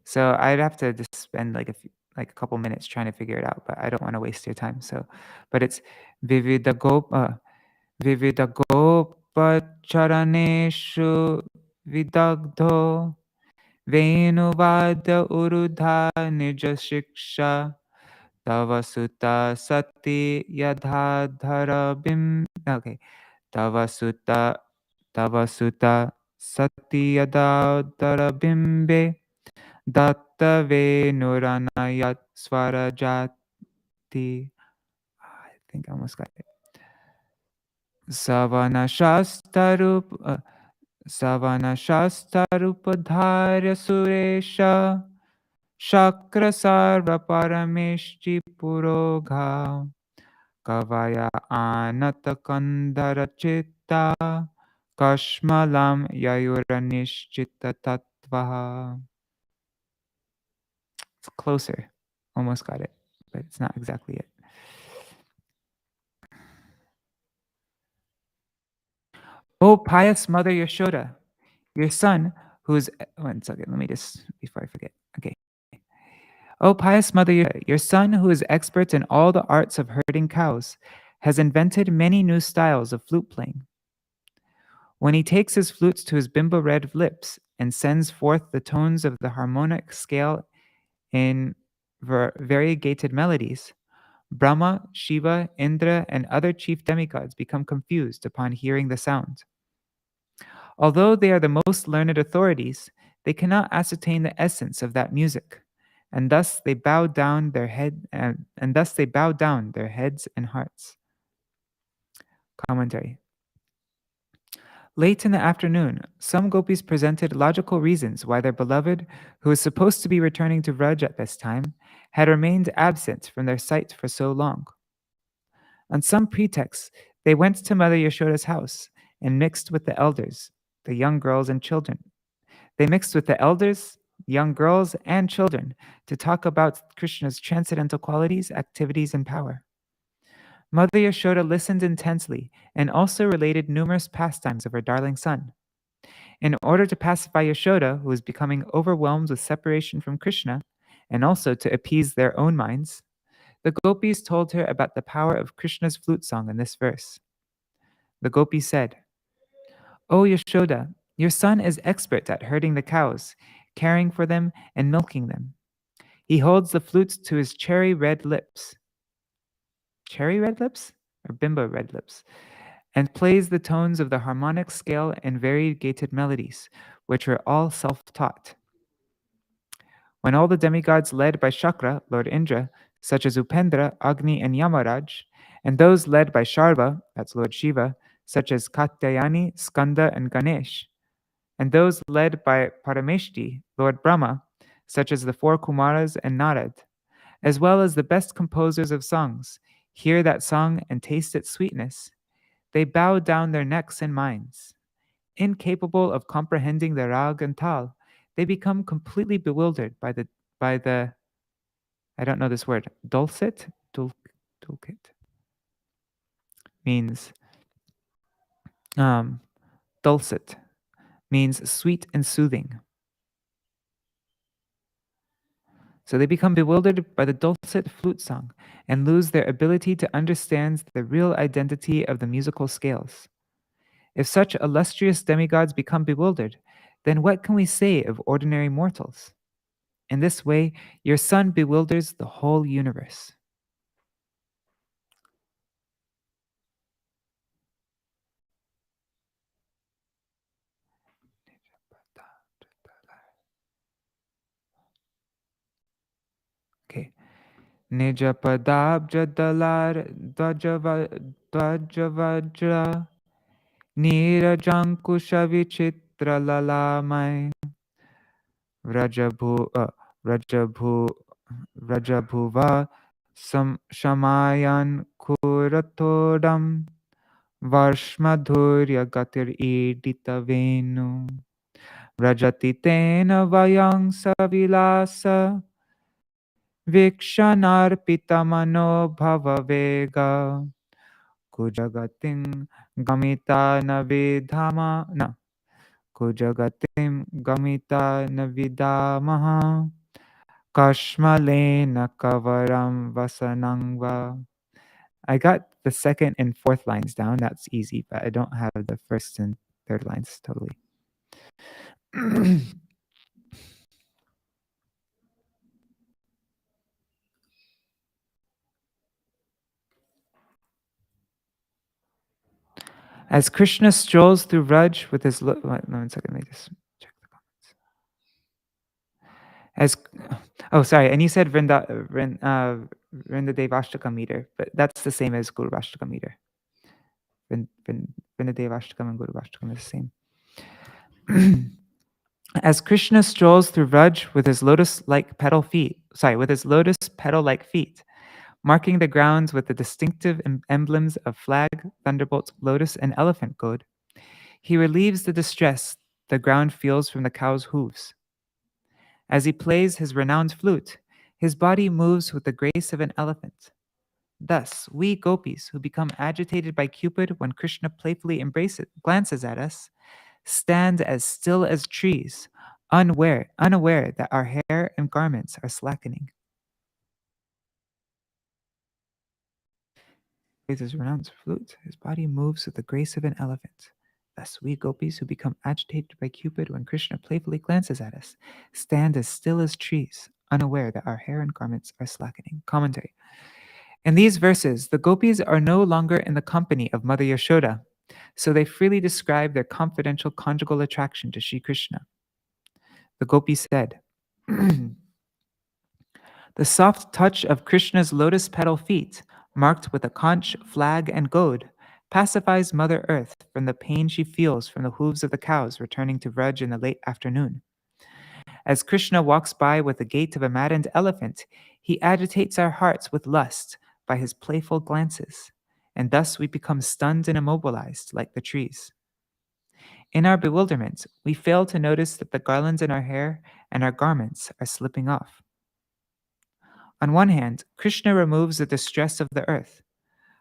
So I'd have to just spend like a couple minutes trying to figure it out, but I don't want to waste your time. So, but it's Vividagopacharaneshu Vidagdho Venuvada Urudha Nija Shiksha Tavasuta Sati Yadhadhara Bim. Okay. Tavasuta Sati Yadhadhara Bimbe Datta Venuranayat Swarajati. I think I almost got it. Savana Shastarup Savana Shastarupadharya Suresha Shakrasarva Parameshchi Purogha Kavaya Anata Kandara Chitta Kashmalam Yayuranishchita Tattvaha. It's closer. Almost got it, but it's not exactly it. Oh, pious Mother Yashoda, your son, who's... One second, let me just... Before I forget. Okay. Oh, pious Mother Yashoda, your son, who is expert in all the arts of herding cows, has invented many new styles of flute playing. When he takes his flutes to his bimbo red lips and sends forth the tones of the harmonic scale in variegated melodies, Brahma, Shiva, Indra, and other chief demigods become confused upon hearing the sound. Although they are the most learned authorities, they cannot ascertain the essence of that music, and thus they bow down their heads and hearts. Commentary. Late in the afternoon, some gopis presented logical reasons why their beloved, who was supposed to be returning to Vraj at this time, had remained absent from their sight for so long. On some pretext, they went to Mother Yashoda's house and mixed with the elders, the young girls and children. They mixed with the elders, young girls, and children to talk about Krishna's transcendental qualities, activities, and power. Mother Yashoda listened intensely and also related numerous pastimes of her darling son. In order to pacify Yashoda, who was becoming overwhelmed with separation from Krishna, and also to appease their own minds, the gopis told her about the power of Krishna's flute song in this verse. The gopi said, "O Yashoda, your son is expert at herding the cows, caring for them, and milking them. He holds the flutes to his cherry red lips." Cherry red lips? Or bimbo red lips? And plays the tones of the harmonic scale and variegated melodies, which are all self-taught. When all the demigods led by Shakra, Lord Indra, such as Upendra, Agni, and Yamaraj, and those led by Sharva, that's Lord Shiva, such as Katyayani, Skanda, and Ganesh, and those led by Parameshti, Lord Brahma, such as the four Kumaras and Narad, as well as the best composers of songs, hear that song and taste its sweetness, they bow down their necks and minds. Incapable of comprehending the rag and tal, they become completely bewildered by the I don't know this word, dulcet? Dulcet means dulcet means sweet and soothing. So they become bewildered by the dulcet flute song and lose their ability to understand the real identity of the musical scales. If such illustrious demigods become bewildered, then what can we say of ordinary mortals? In this way, your son bewilders the whole universe. Okay. Nijapadabja dalar dvajavajra nirajankusha vichitra lalamai Rajabhuva Shamayan Kuratodam Varshmadhurya Gatir Edita Venu Rajati Tena Vayang Savilasa Vikshanarpita Mano Bhava Vega Kujagatim Gamita Navidhama Na Kujagatim Gamita Navidamaha Kashmalena Kavaram Vasanangva. I got the second and fourth lines down. That's easy, but I don't have the first and third lines totally. As Krishna strolls through Vraj with his... Wait, 1 second, let me just check the comments. Sorry, and you said Vrindadevashtaka meter, but that's the same as Guruvashtaka meter. Vrindadevashtakam and Guruvashtakam is the same. As Krishna strolls through Vraj with his lotus petal-like feet, marking the grounds with the distinctive emblems of flag, thunderbolt, lotus, and elephant goad, he relieves the distress the ground feels from the cow's hooves. As he plays his renowned flute, his body moves with the grace of an elephant. Thus, we gopis who become agitated by Cupid when Krishna playfully glances at us, stand as still as trees, unaware that our hair and garments are slackening. Plays his renowned flute, his body moves with the grace of an elephant. Thus, we gopis who become agitated by Cupid when Krishna playfully glances at us, stand as still as trees, unaware that our hair and garments are slackening. Commentary. In these verses, the gopis are no longer in the company of Mother Yashoda, so they freely describe their confidential conjugal attraction to Sri Krishna. The gopi said, the soft touch of Krishna's lotus petal feet, marked with a conch, flag, and goad, pacifies Mother Earth from the pain she feels from the hooves of the cows returning to Vraj in the late afternoon. As Krishna walks by with the gait of a maddened elephant, he agitates our hearts with lust by his playful glances, and thus we become stunned and immobilized like the trees. In our bewilderment, we fail to notice that the garlands in our hair and our garments are slipping off. On one hand, Krishna removes the distress of the earth,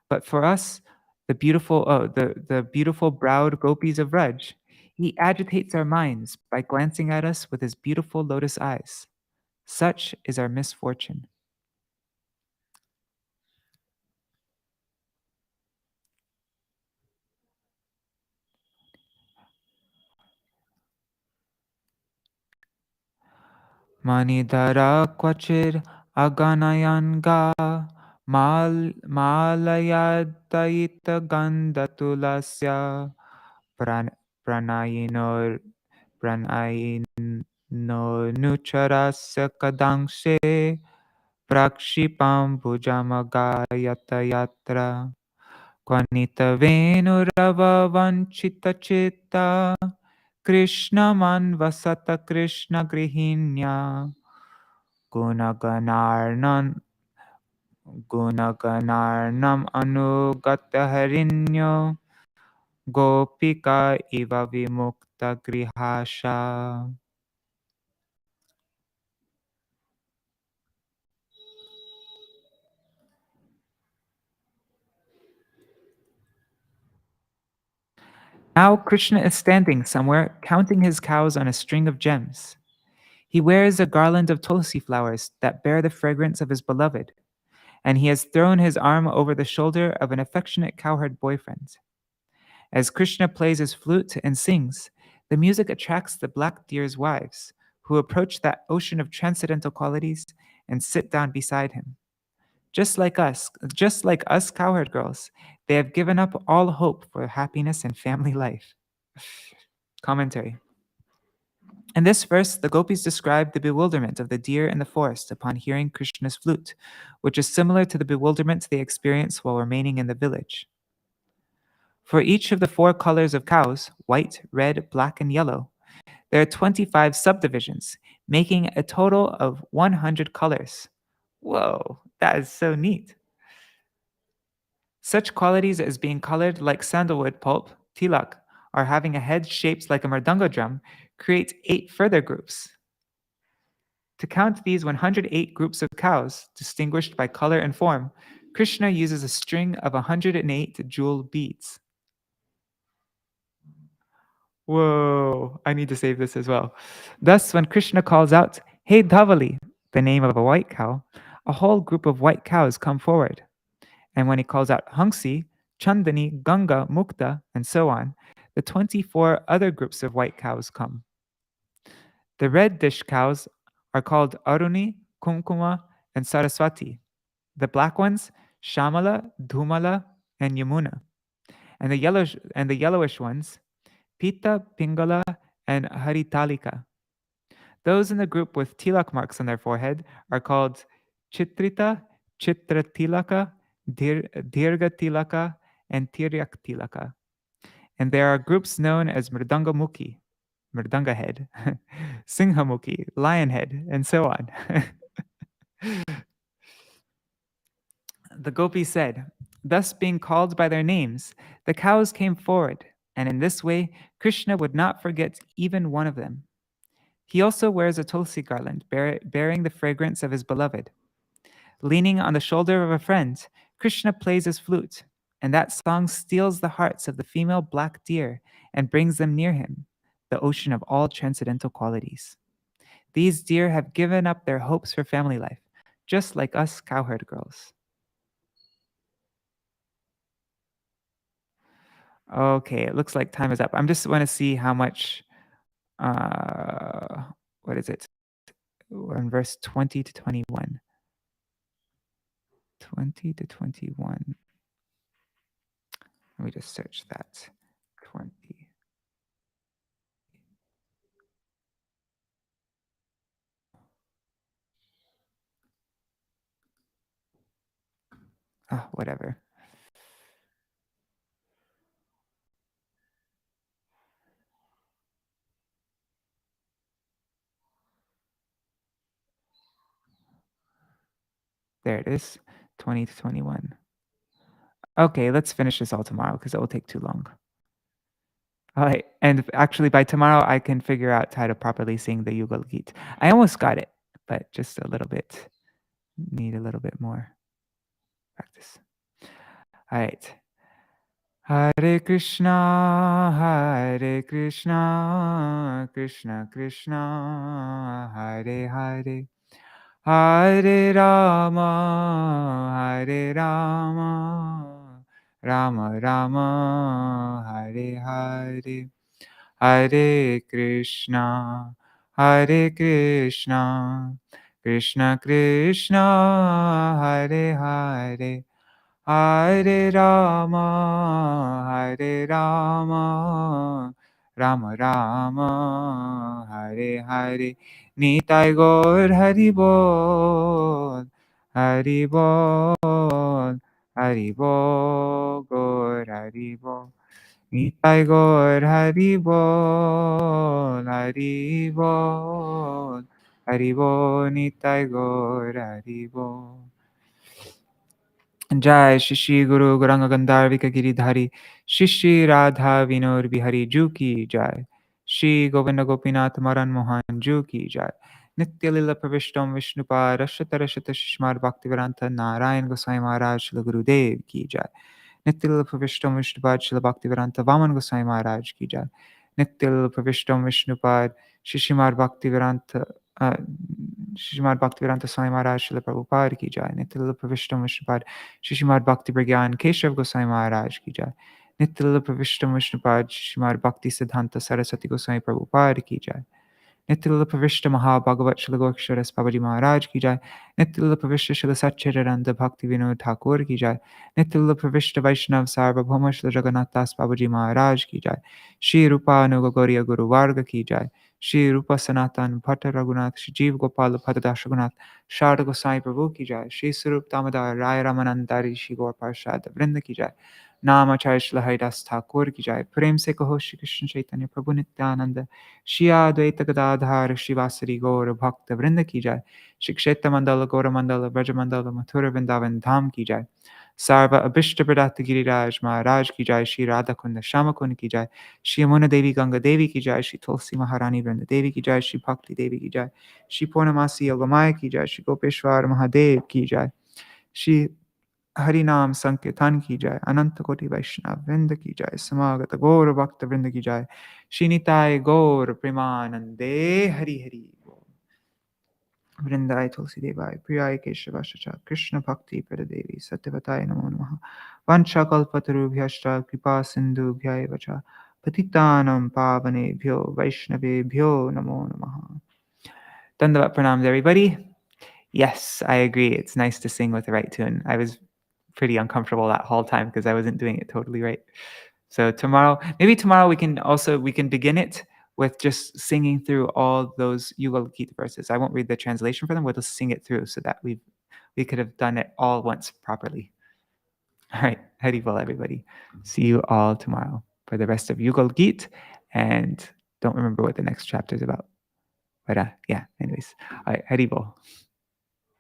but for us, the beautiful browed gopis of Vraj, he agitates our minds by glancing at us with his beautiful lotus eyes. Such is our misfortune. Manidara kwachir aganayanga malayadayita gandatulasya pranayinor pranayino nucharasya kadangshe prakshipam bhujamagayata yatra kvanita venurava vanchita chitta Krishna manvasata Krishna grihinya gunaganarnam anugata harinyo gopika iva vimukta grihasha. Now Krishna is standing somewhere, counting his cows on a string of gems. He wears a garland of tulsi flowers that bear the fragrance of his beloved, and he has thrown his arm over the shoulder of an affectionate cowherd boyfriend. As Krishna plays his flute and sings, the music attracts the black deer's wives, who approach that ocean of transcendental qualities and sit down beside him. Just like us cowherd girls, they have given up all hope for happiness and family life. Commentary. In this verse, the gopis describe the bewilderment of the deer in the forest upon hearing Krishna's flute, which is similar to the bewilderment they experience while remaining in the village. For each of the 4 colors of cows, white, red, black, and yellow, there are 25 subdivisions, making a total of 100 colors. Whoa, that is so neat. Such qualities as being colored like sandalwood pulp, tilak, or having a head shaped like a mridanga drum create 8 further groups. To count these 108 groups of cows, distinguished by color and form, Krishna uses a string of 108 jewel beads. Whoa, I need to save this as well. Thus, when Krishna calls out, "Hey Dhavali," the name of a white cow, a whole group of white cows come forward. And when he calls out Hansi, Chandani, Ganga, Mukta, and so on, the 24 other groups of white cows come. The red dish cows are called Aruni, Kumkuma, and Saraswati. The black ones, Shamala, Dhumala, and Yamuna. And the yellowish ones, Pita, Pingala, and Haritalika. Those in the group with tilak marks on their forehead are called Chitrita, Chitratilaka, Dirga Tilaka, and Tiryak Tilaka. And there are groups known as Mridangamukhi. Mridanga head, Singhamukhi, lion head, and so on. The Gopi said, thus being called by their names, the cows came forward, and in this way, Krishna would not forget even one of them. He also wears a tulsi garland, bearing the fragrance of his beloved. Leaning on the shoulder of a friend, Krishna plays his flute, and that song steals the hearts of the female black deer and brings them near him, the ocean of all transcendental qualities. These deer have given up their hopes for family life, just like us cowherd girls. Okay, it looks like time is up. I'm just want to see how much, what is it? We're in verse 20 to 21. 20 to 21. Let me just search that. 20. Oh, whatever. There it is, 20 to 21. Okay, let's finish this all tomorrow because it will take too long. All right, and actually by tomorrow I can figure out how to properly sing the Yugala-gīta. I almost got it, but just a little bit. Need a little bit more practice. All right. Hare Krishna, Krishna Krishna, Hare Hare, Hare Rama, Rama Rama, Hare Hare, Hare Krishna, Krishna Krishna, Hare Hare, Hare Rama, Rama Rama, Hare Hare. Nitai Gaur Hari Bol, Hari Bol, Hari Bol, Gaur Hari Bol. Nitai Gaur Hari Bol, Hari Bol, Hari Bol, Nitai Gaur Hari Bol. जय श्री श्री गुरु गौरांग गंधार्विक गिरिधारी शिष्य राधा विनोद बिहारी जू की जय श्री गोविंद गोपीनाथ मरन मोहन जू की जय नित्य लीला प्रविष्टम विष्णुपाद रशत रशत शिष्मार भक्तिवेदांत नारायण गोसाई महाराज श्री गुरुदेव की जय नित्य लीला प्रविष्टम विष्णुपाद श्री भक्तिवेदांत वामन गोसाई महाराज की जय नित्य लीला प्रविष्टम Vishnupad शिष्यमार Bhaktivedanta Śrīmad Bhaktivedanta Swami Maharaj Śrīla Prabhupada ki jai. Nityalila Pravishtam Vishnupad Śrīmad Bhakti Pragyan Keshav Goswami Maharaj ki jai. Nityalila Pravishtam Vishnupad Śrīmad Bhakti Siddhanta Saraswati Goswami Prabhupada ki jai. Nityalila Pravishta Mahabhagavat Śrīla Gokṣaras Babaji Maharaj ki jai. Nityalila Pravishta Śrīla Satchidananda Bhakti Vinod Ṭhākura ki jai. Nityalila Pravishta Vaishnav Sarvabhauma Śrīla Jagannath Das Babaji Maharaj ki jai. Shri Rupa Anuga Gauriya Guru Varga ki jai. Shri Rupa Sanatan Bhatta Raghunath Shri Jeev Gopal Bhattadash Raghunath Sharda Gosai Prabhu ki jai Shri Sarup Damodar Rai Ramanandari Shri Gaur Parshad Vrinda ki jai Namacharya Shri Haridas Thakur ki jai Prem se kaho Shri Krishna Chaitanya Prabhu Nityananda Shri Advaita Gadadhar Shri Vasari Gaur Bhakta Vrinda ki jai Shri Kshetra Mandala Gaura Mandala Braja Mandala Mathura Vrindavan Dham ki jai Sarva Abhishta Pradata Giriraj Maharaj ki jai Shri Radha Kunda Shama Kunda ki jai Shri Yamuna Devi Ganga Devi ki jai Shri Tulsi Maharani Vrinda Devi ki jai Shri Bhakti Devi ki jai Shri Purnamasi Yogamaya ki jai Shri Gopeshwar Mahadev ki jai Shri Harinam Sankirtan ki jai Ananta Koti Vaishnav Vrinda ki jai Samagata Gaur Bhakta Vrinda ki jai Shri Nitai Gaur Premanande Hari Hari Vrindai Tulsi Devai, Priyai Keshavashacha, Krishna Bhakti Pradadevi, Satyavataya Namo Namaha, Vancha Kalpatarubhyashta, Kripa Sindhubhyaya Vacha, Patitanam Pavanebhyo, Vaishnavebhyo Namo Namaha. Dandavat Pranams, everybody. Yes, I agree. It's nice to sing with the right tune. I was pretty uncomfortable that whole time because I wasn't doing it totally right. So maybe tomorrow we can begin it with just singing through all those Yugala-gīta verses. I won't read the translation for them. We'll just sing it through so that we could have done it all once properly. All right, Hari Bol, everybody. See you all tomorrow for the rest of Yugala-gīta, and don't remember what the next chapter is about. But yeah, anyways, Haribol.